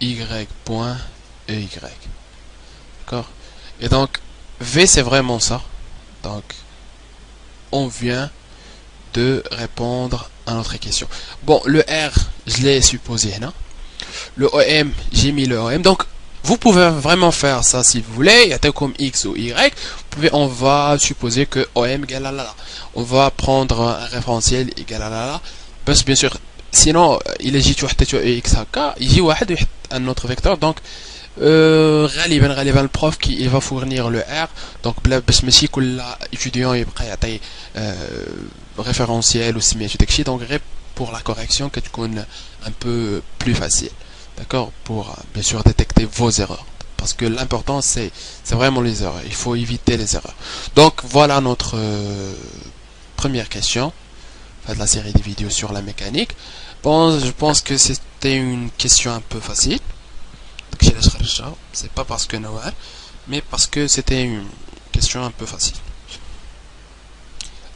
y.ey. D'accord? Et donc, V c'est vraiment ça. Donc, on vient de répondre à notre question. Bon, le R, je l'ai supposé là. Le OM, j'ai mis le OM. Donc, vous pouvez vraiment faire ça si vous voulez. Il y a tel comme X ou Y. On va supposer que OM égale à là. On va prendre un référentiel égal à là. Parce que bien sûr, sinon, il est X هكا, يجي واحد ويحط un autre vecteur. Donc, غالبا le prof qui il va fournir le R. Donc, باش ماشي كل étudiant يبقى يعطي référentiel ou سميتو داكشي. Donc, pour la correction que tu connais un peu plus facile, d'accord, pour bien sûr détecter vos erreurs, parce que l'important c'est vraiment les erreurs, il faut éviter les erreurs. Donc voilà notre première question de la série de vidéos sur la mécanique. Bon, je pense que c'était une question un peu facile, c'est pas parce que Noël, mais parce que c'était une question un peu facile.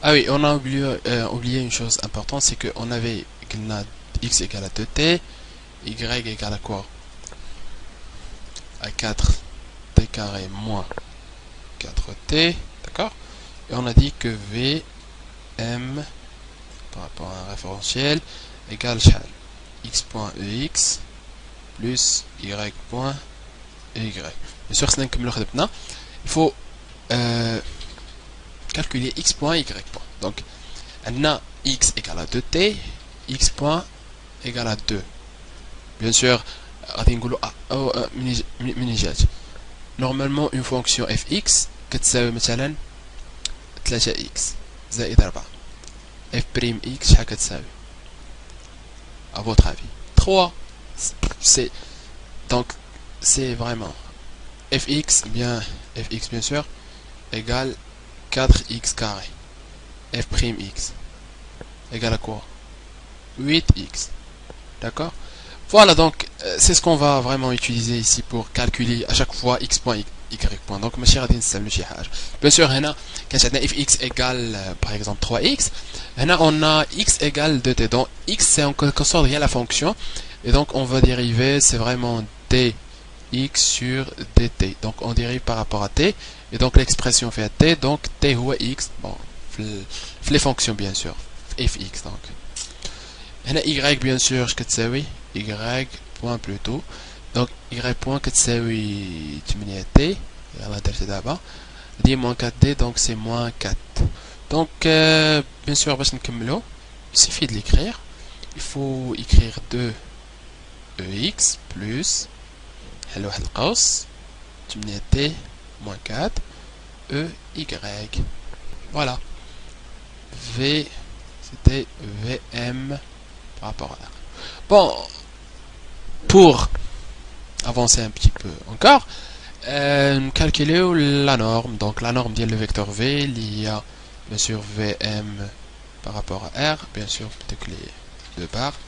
Ah oui, on a oublié une chose importante, c'est qu'on avait x égale à 2t, y égale à quoi? À 4t carré moins 4t, d'accord? Et on a dit que Vm par rapport à un référentiel égale x.ex plus y.ey. Bien sûr, il faut calculer x.y. Donc, on a x égale à 2t, x point égale à 2. Bien sûr, normalement une fonction fx كتساوي مثلا 3x زائد 4. f prime x شحال كتساوي à votre avis? 3. C'est donc c'est vraiment fx bien sûr égale 4x carré. f prime x égale à quoi? 8x. D'accord? Voilà, donc c'est ce qu'on va vraiment utiliser ici pour calculer à chaque fois x.y. Donc, bien sûr, quand fx égale par exemple 3x, on a x égale 2t. Donc, x c'est en quelque sorte la fonction. Et donc, on va dériver, c'est vraiment dx sur dt. Donc, on dérive par rapport à t. Et donc, l'expression fait à t. Donc, t ou x. Bon, les fonctions, bien sûr. fx, donc. y, bien sûr, je كتساوي y point plutôt. Donc, y point كتساوي 8t. يلا درت دابا. دي moins 4d, donc c'est moins 4. Donc, bien sûr, باش نكملو, il suffit de l'écrire. Il faut écrire 2ex plus حل واحد القوس 8t moins 4 ey. Voilà. V, c'était Vm par rapport à R. Bon, pour avancer un petit peu encore, calculer la norme. Donc la norme dit le vecteur V, il y a bien sûr Vm par rapport à R, bien sûr peut-être les deux barres,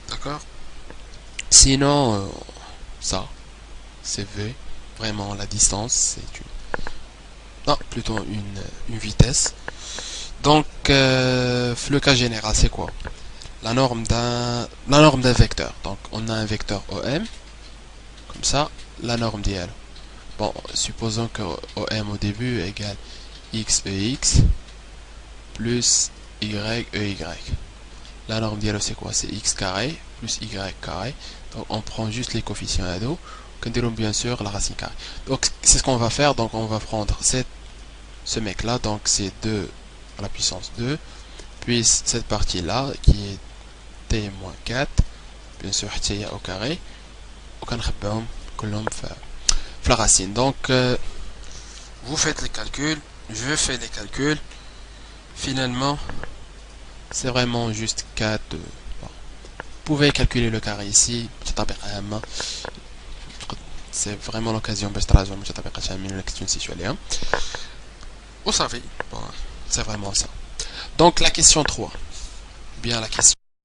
d'accord. Sinon, ça, c'est V, vraiment la distance, c'est une, non, plutôt une vitesse. Donc, le cas général, c'est quoi? La norme d'un vecteur. Donc, on a un vecteur OM, comme ça, la norme d'IL. Bon, supposons que OM au début égale xex plus yey. La norme d'IL, c'est quoi? C'est x carré plus y carré. Donc, on prend juste les coefficients à dos. On bien sûr la racine carrée. Donc, c'est ce qu'on va faire. Donc, on va prendre ce mec-là. Donc, c'est 2 à la puissance 2, puis cette partie là qui est t-4, bien sûr t au carré, la racine. Donc vous faites les calculs, je fais les calculs, finalement c'est vraiment juste 4. Bon. Vous pouvez calculer le carré ici, c'est vraiment l'occasion de vous savez, bon, c'est vraiment ça. Donc la question 3, bien la question